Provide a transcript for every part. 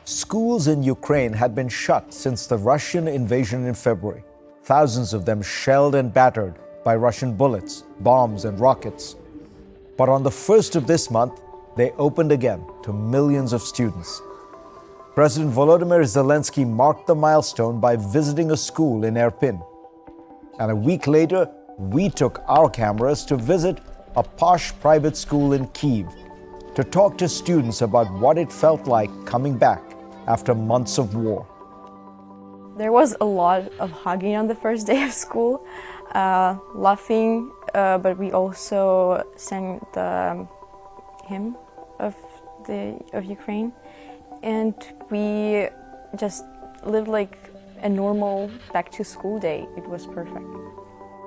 Schools in Ukraine had been shut since the Russian invasion in February, thousands of them shelled and battered by Russian bullets, bombs, and rockets. But on the 1st of this month, they opened again to millions of students. President Volodymyr Zelensky marked the milestone by visiting a school in Irpin. And a week later, we took our cameras to visit a posh private school in Kyiv to talk to students about what it felt like coming back after months of war. There was a lot of hugging on the first day of school, laughing, but we also sang the hymn of Ukraine, and we just lived like a normal back-to-school day. It was perfect.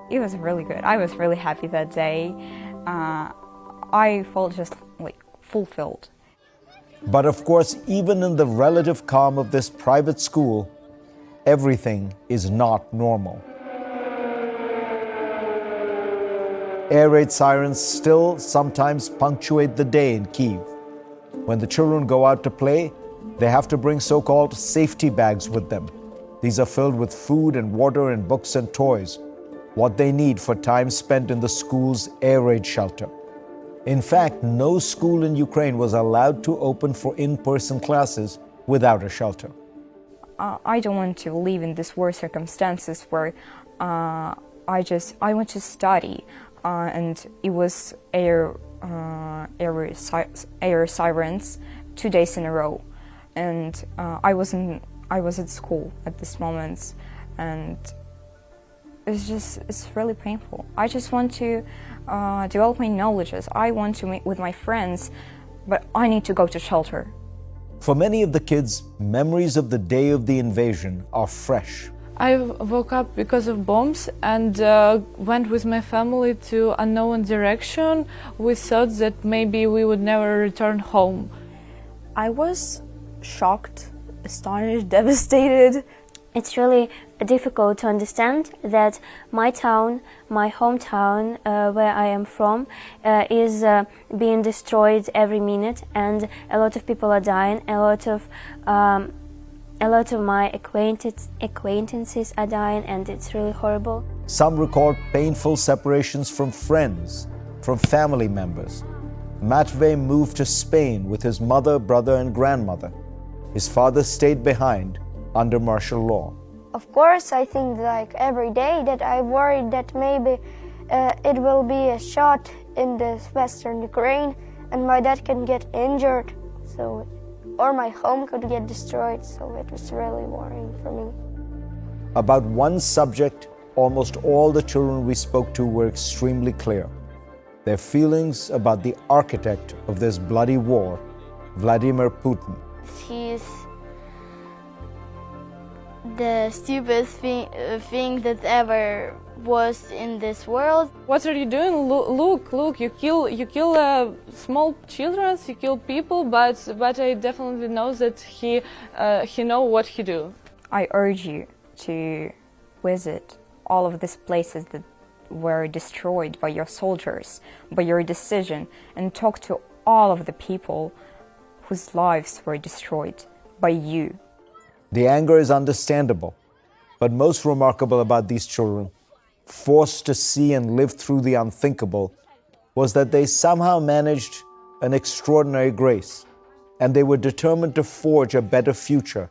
It was really good. I was really happy that day. I felt just like fulfilled. But of course, even in the relative calm of this private school, everything is not normal. Air raid sirens still sometimes punctuate the day in Kyiv. When the children go out to play, they have to bring so-called safety bags with them. These are filled with food and water and books and toys, what they need for time spent in the school's air raid shelter. In fact, no school in Ukraine was allowed to open for in-person classes without a shelter. I don't want to live in these war circumstances where I want to study, and it was air sirens 2 days in a row, and I was at school at this moment, and it's really painful. I just want to develop my knowledges. I want to meet with my friends, but I need to go to shelter. For many of the kids, memories of the day of the invasion are fresh. I woke up because of bombs and went with my family to unknown direction. We thought that maybe we would never return home. I was shocked, astonished, devastated. It's really difficult to understand that my town, my hometown, where I am from, is being destroyed every minute, and a lot of people are dying. A lot of my acquaintances are dying, and it's really horrible. Some recall painful separations from friends, from family members. Matvey moved to Spain with his mother, brother, and grandmother. His father stayed behind under martial law. Of course, I think like every day that I worried that maybe it will be a shot in the western Ukraine and my dad can get injured, or my home could get destroyed, so it was really worrying for me. About one subject, almost all the children we spoke to were extremely clear. Their feelings about the architect of this bloody war, Vladimir Putin. He's the stupidest thing that ever was in this world. What are you doing? Look! You kill small children, you kill people, but I definitely know that he know what he do. I urge you to visit all of these places that were destroyed by your soldiers, by your decision, and talk to all of the people whose lives were destroyed by you. The anger is understandable, but most remarkable about these children, forced to see and live through the unthinkable, was that they somehow managed an extraordinary grace, and they were determined to forge a better future,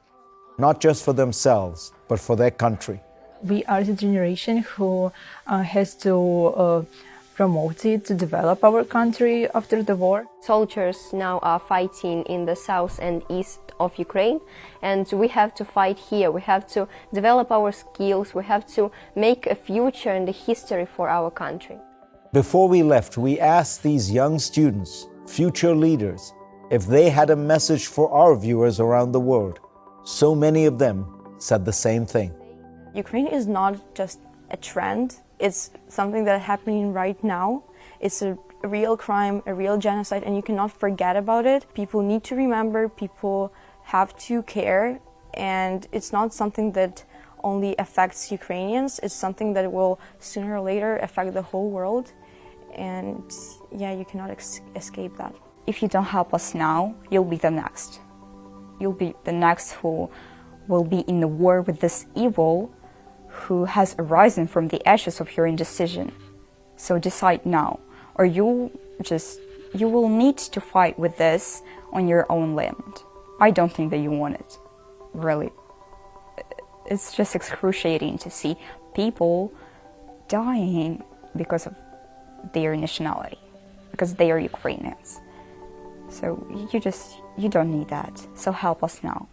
not just for themselves, but for their country. We are the generation who has to promote it, to develop our country after the war. Soldiers now are fighting in the south and east of Ukraine, and we have to fight here. We have to develop our skills. We have to make a future and a history for our country. Before we left, we asked these young students, future leaders, if they had a message for our viewers around the world. So many of them said the same thing. Ukraine is not just a trend. It's something that is happening right now. It's a real crime, a real genocide, and you cannot forget about it. People need to remember, people have to care, and it's not something that only affects Ukrainians. It's something that will sooner or later affect the whole world, and yeah, you cannot escape that. If you don't help us now, you'll be the next. You'll be the next who will be in the war with this evil who has arisen from the ashes of your indecision. So decide now, or you will need to fight with this on your own land. I don't think that you want it, really. It's just excruciating to see people dying because of their nationality, because they are Ukrainians. So you don't need that. So help us now.